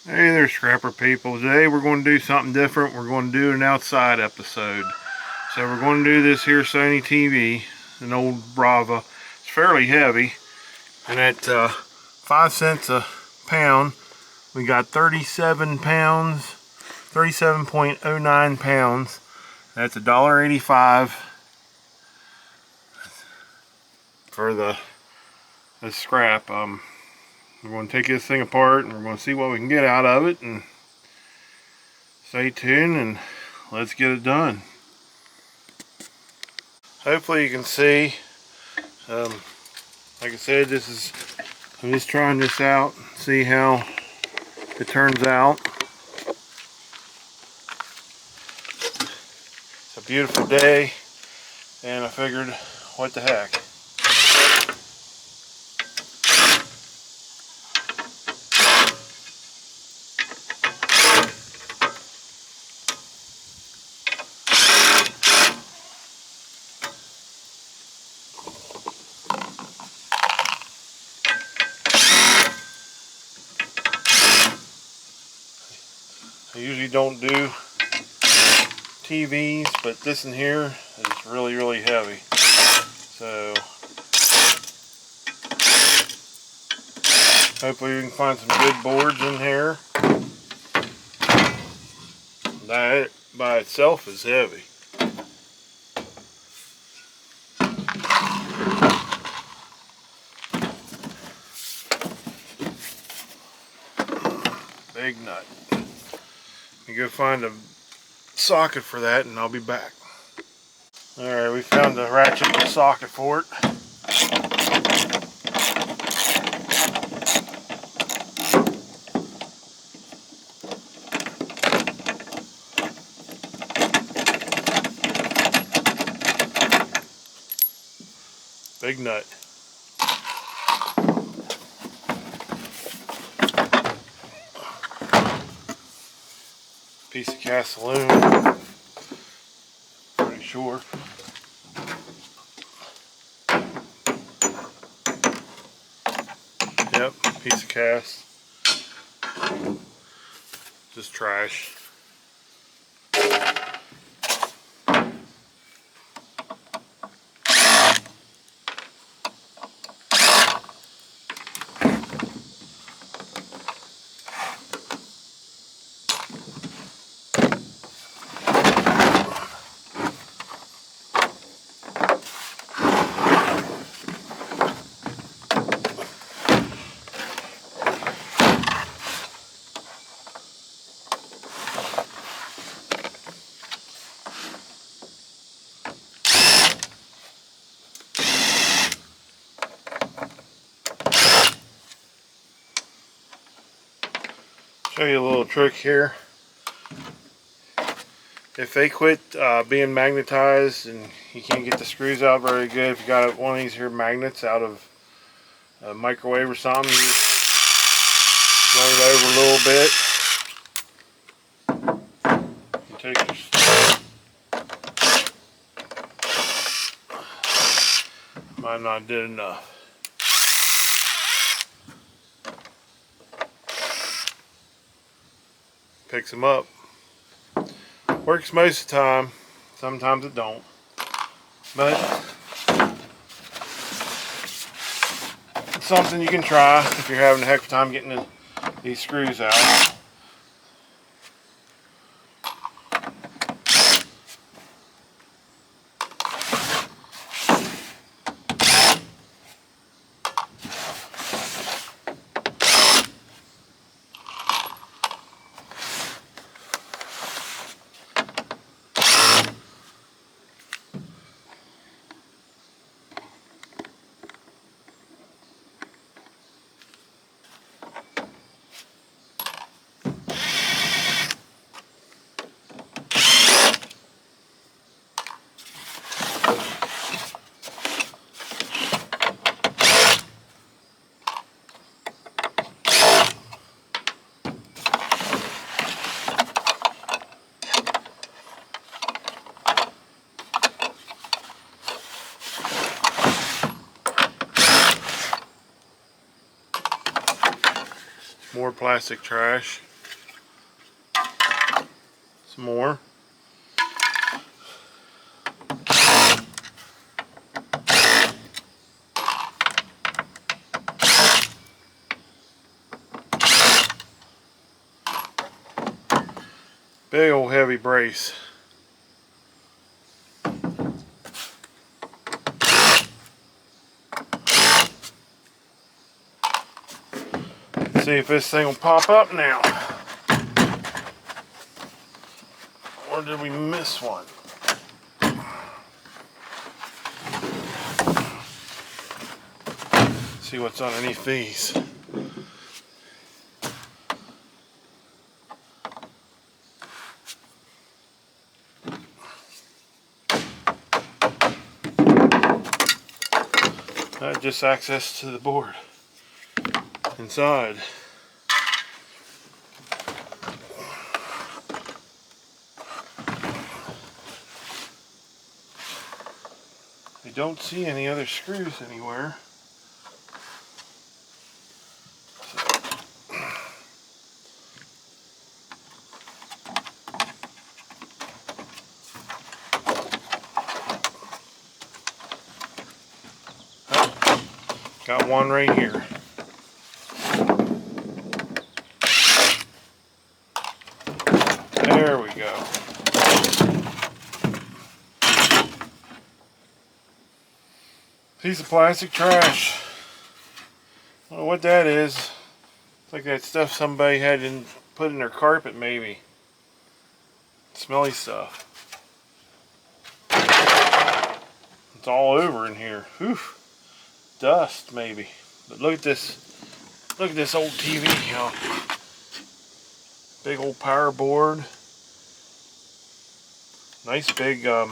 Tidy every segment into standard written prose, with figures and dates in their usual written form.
Hey there, scrapper people. Today we're going to do something different. We're going to do an outside episode. So we're going to do this here Sony TV, an old Brava. It's fairly heavy, and at 5 cents a pound, we got 37 pounds, 37.09 pounds. That's $1.85 for the scrap. We're going to take this thing apart and we're going to see what we can get out of it, and stay tuned and let's get it done. Hopefully you can see, like I said, I'm just trying this out, see how it turns out. It's a beautiful day, and I figured, what the heck. I usually don't do TVs, but this in here is really heavy. So hopefully we can find some good boards in here. That by itself is heavy. Big nut. Let me go find a socket for that and I'll be back. Alright, we found the ratchet socket for it. Big nut. Piece of cast aluminum, pretty sure. Yep, piece of cast. Just trash. Show you a little trick here. If they quit being magnetized and you can't get the screws out very good, if you got one of these here magnets out of a microwave or something, you just run it over a little bit. You take your, might not did enough. Picks them up. Works most of the time. Sometimes it don't. But it's something you can try if you're having a heck of a time getting these screws out. More plastic trash. Some more. Big old heavy brace. Let's see if this thing will pop up now. Or did we miss one? Let's see what's underneath these. Just access to the board inside. I don't see any other screws anywhere. Got one right here. There we go. Piece of plastic trash. I don't know what that is. It's like that stuff somebody had put in their carpet, maybe. Smelly stuff. It's all over in here. Whew. Dust maybe, but look at this old TV, you know. Big old power board, nice big board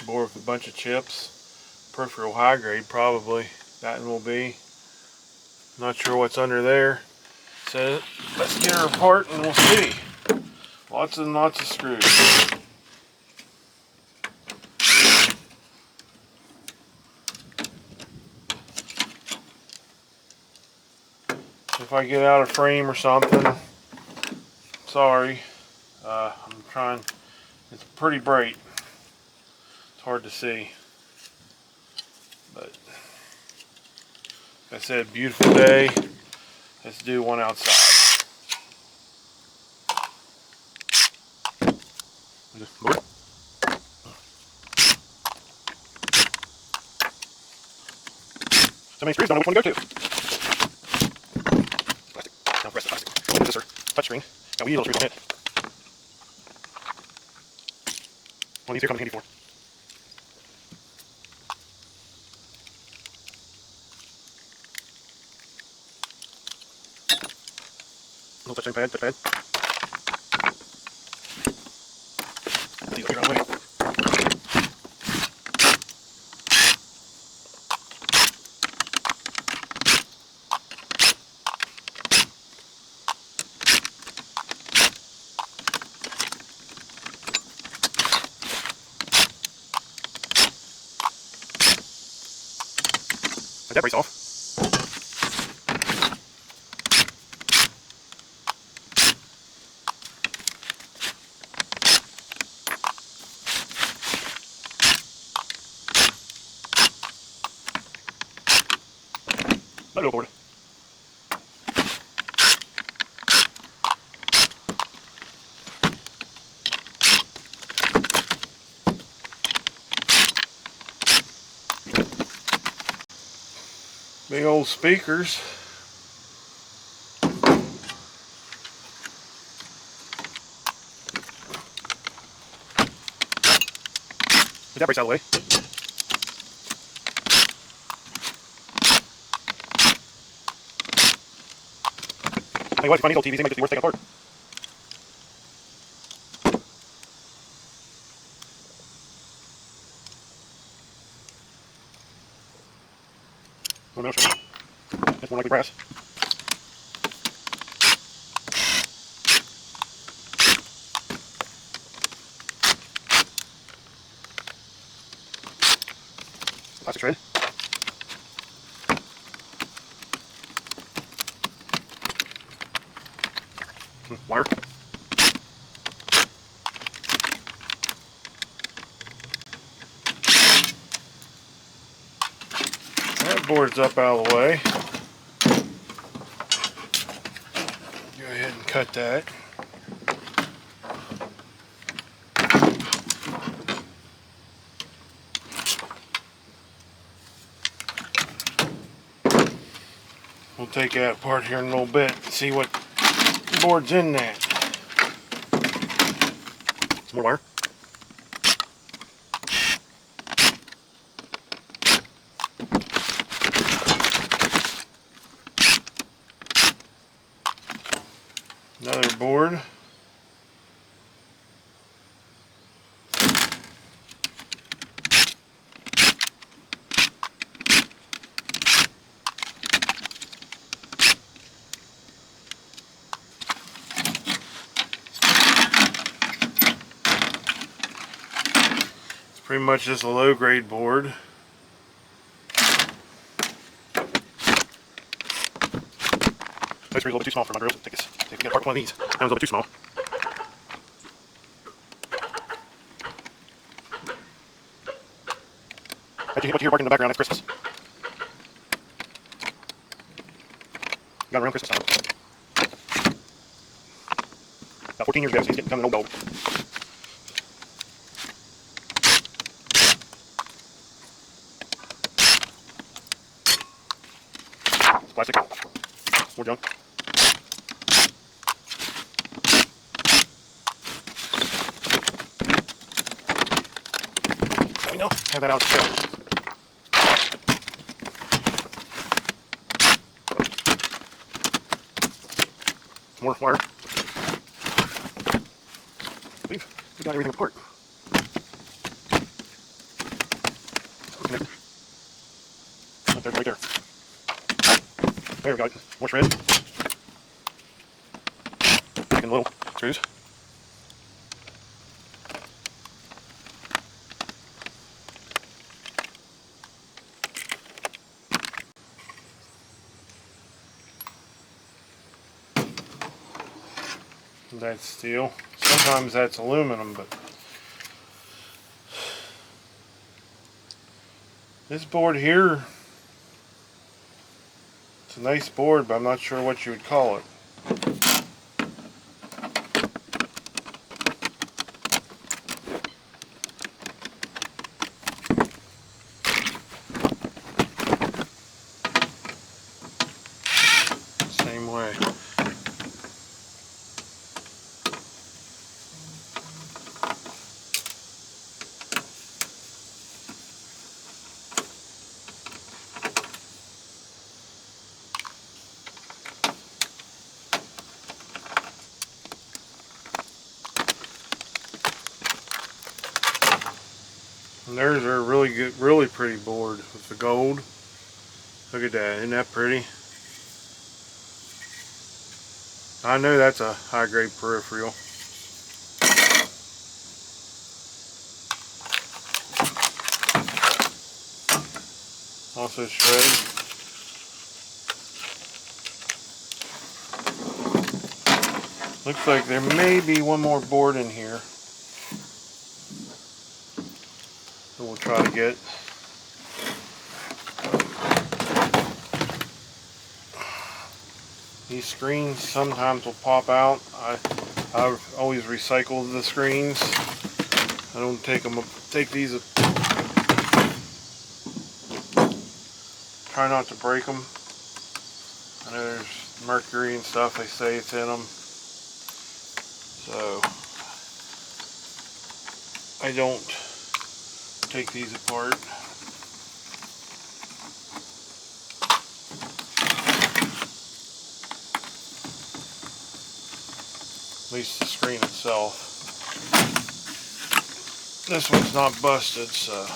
with a bunch of chips, peripheral high grade probably, that one will be. Not sure what's under there, so let's get her apart and we'll see. Lots and lots of screws. If I get out of frame or something, sorry. I'm trying. It's pretty bright. It's hard to see. But like I said, beautiful day. Let's do one outside. So many screws, don't know which one to go to. Now the rest of the plastic. This is our touchscreen. Now we need a little screws on it. One of these here comes in handy for. Little touchscreen pad, touchpad. These are on the way. That brace off. Let it overboard. Big old speakers. Get that brace out of the way. Hey, what? If you find these old TVs, they might just be worth taking apart. Oh, no, sure. That's more likely brass. Plastic shred. Wire. That board's up out of the way. Go ahead and cut that. We'll take that apart here in a little bit and see what board's in that. Some more wire. Another board. It's pretty much just a low grade board. This is a little bit too small for my drill. Take we get apart one of these. That one's a little bit too small. What you hear barking in the background, that's Christmas. Got around Christmas time. About 14 years ago, so he's getting becoming an old dog. Plastic. More junk. We know. Have that out of the shell. More wire. We got everything apart. Right there. There we go. More thread. Taking the little screws. That's steel. Sometimes that's aluminum, but this board here, it's a nice board, but I'm not sure what you would call it. Same way. And there's a really good, really pretty board with the gold. Look at that, isn't that pretty? I know that's a high grade peripheral. Also shredded. Looks like there may be one more board in here that we'll try to get. These screens sometimes will pop out. I've always recycled the screens. I don't take these, try not to break them. I know there's mercury and stuff, they say it's in them. So I don't take these apart. At least the screen itself. This one's not busted, so.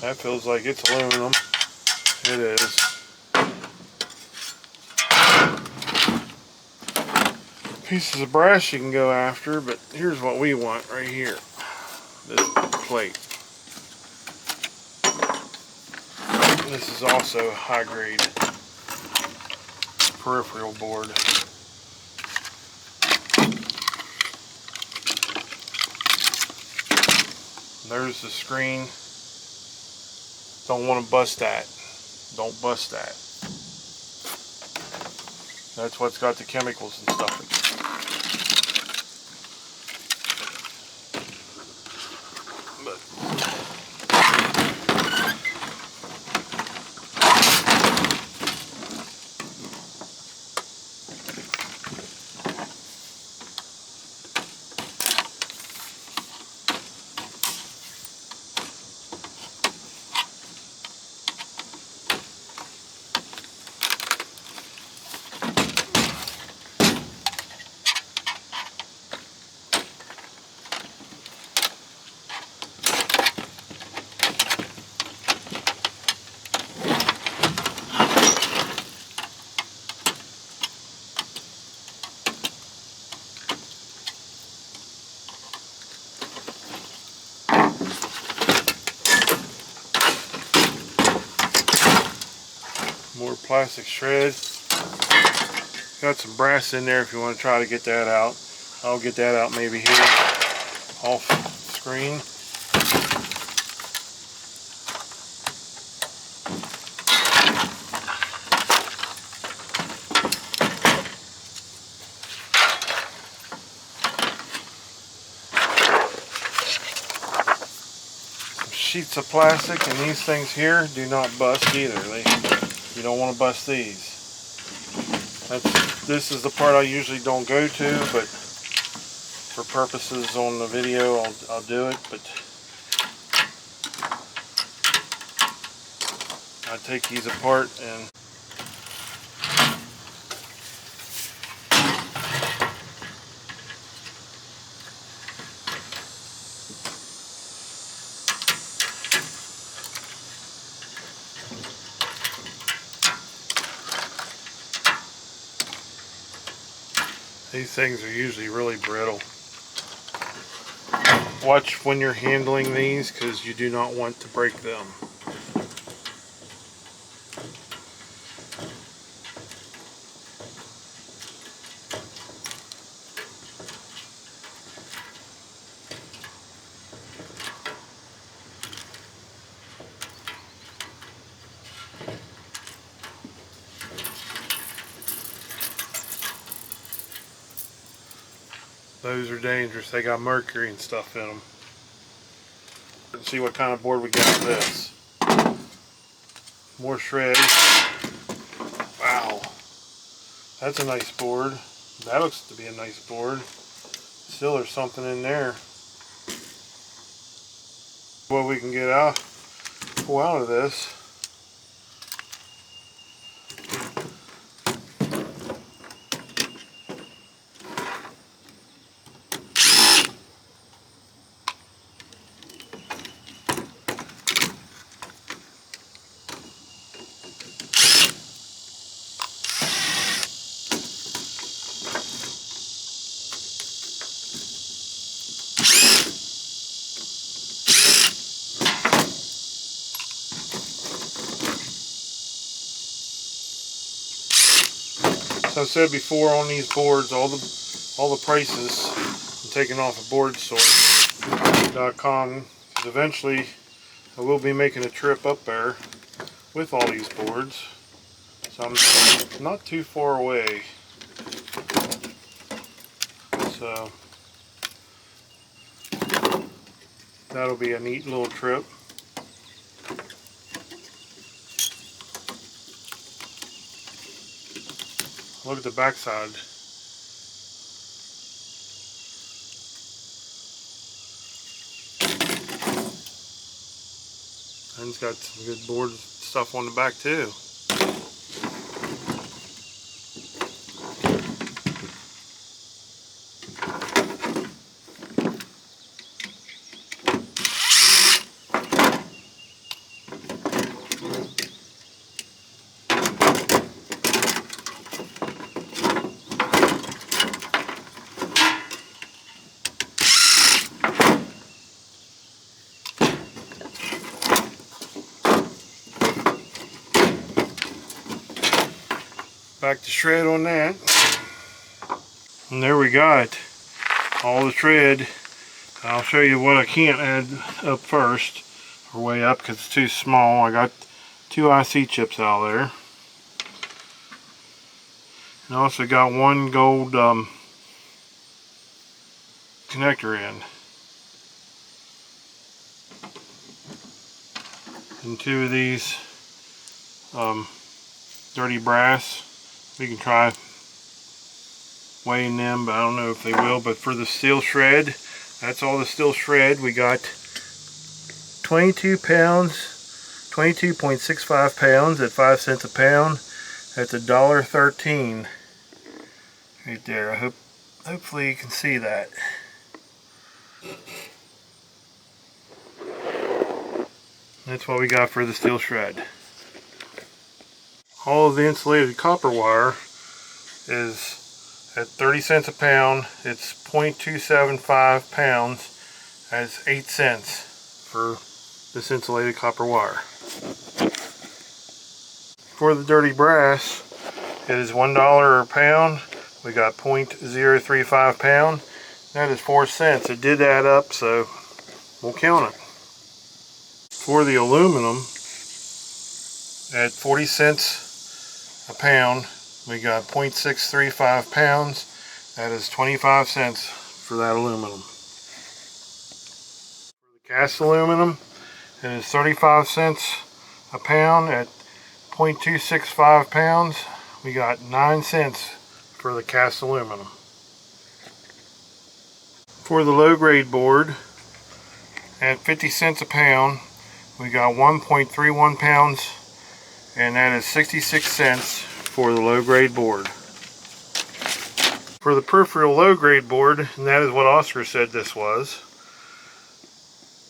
That feels like it's aluminum. It is. pieces of brass you can go after, but here's what we want right here. This plate. This is also high grade peripheral board. There's the screen. Don't want to bust that. Don't bust that. That's what's got the chemicals and stuff. More plastic shred. Got some brass in there if you want to try to get that out. I'll get that out maybe here off screen. Some sheets of plastic, and these things here do not bust either. You don't want to bust these. This is the part I usually don't go to, but for purposes on the video, I'll do it. But I take these apart and these things are usually really brittle. Watch when you're handling these, because you do not want to break them. Those are dangerous. They got mercury and stuff in them. Let's see what kind of board we got with this. More shreds. Wow. That's a nice board. That looks to be a nice board. Still there's something in there. What we can get out, pull out of this. So I said before, on these boards, all the prices I'm taking off of boardsource.com, because eventually I will be making a trip up there with all these boards, so I'm not too far away. So that'll be a neat little trip. Look at the backside. And it's got some good board stuff on the back too. back to shred on that. And there we got all the shred. I'll show you what I can't add up first, or way up, because it's too small. I got 2 IC chips out of there. And I also got 1 gold connector in. And 2 of these dirty brass. We can try weighing them, but I don't know if they will. But for the steel shred, that's all the steel shred. We got 22 pounds, 22.65 pounds at 5 cents a pound. That's $1.13 right there. Hopefully you can see that. That's what we got for the steel shred. All of the insulated copper wire is at 30 cents a pound. It's 0.275 pounds. That's 8 cents for this insulated copper wire. For the dirty brass, it is $1 a pound. We got 0.035 pound. That is 4 cents. It did add up, so we'll count it. For the aluminum, at 40 cents a pound, we got 0.635 pounds. That is 25 cents for that aluminum. For the cast aluminum, it is 35 cents a pound. At 0.265 pounds, we got 9 cents for the cast aluminum. For the low grade board, at 50 cents a pound, we got 1.31 pounds, and that is 66 cents for the low grade board. For the peripheral low grade board, and that is what Oscar said this was,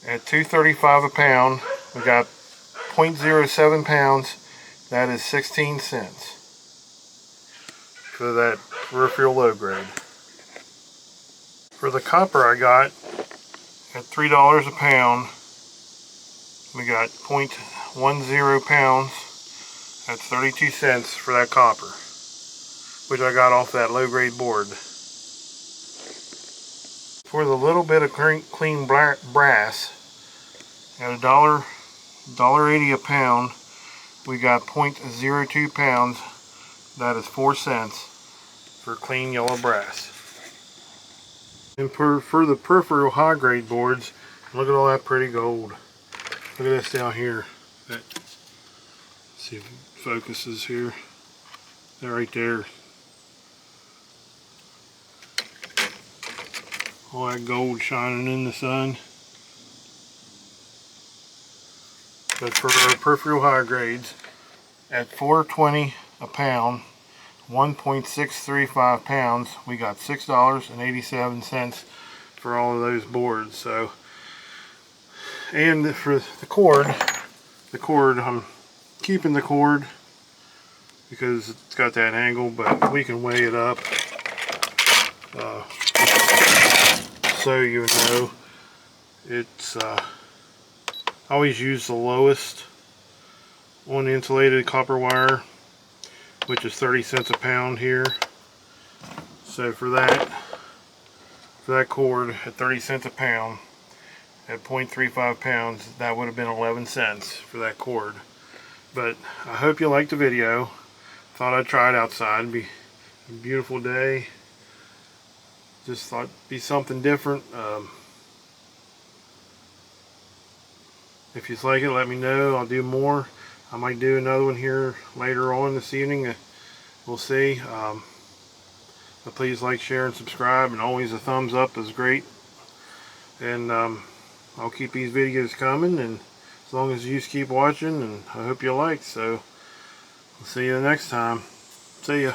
at $2.35 a pound, we got 0.07 pounds. That is 16 cents for that peripheral low grade. For the copper, I got at $3 a pound, we got 0.10 pounds. That's 32 cents for that copper, which I got off that low grade board. For the little bit of clean brass, at $1.80 a pound, we got 0.02 pounds. That is 4 cents for clean yellow brass. And for the peripheral high grade boards, look at all that pretty gold. Look at this down here. Let's see if it focuses here. That right there. All that gold shining in the sun. But for our peripheral high grades, at $4.20 a pound, 1.635 pounds, we got $6.87 for all of those boards. So, and for the cord, I'm keeping the cord because it's got that angle, but we can weigh it up. So you know, it's I always use the lowest on the insulated copper wire, which is 30 cents a pound here. So for that cord at 30 cents a pound, at 0.35 pounds, that would have been 11 cents for that cord. But I hope you liked the video. Thought I'd try it outside. It'd be a beautiful day. Just thought it'd be something different. If you like it, let me know. I'll do more. I might do another one here later on this evening. We'll see. But please like, share, and subscribe. And always a thumbs up is great. And I'll keep these videos coming, and as long as you just keep watching, and I hope you like. So we'll see you the next time. See ya.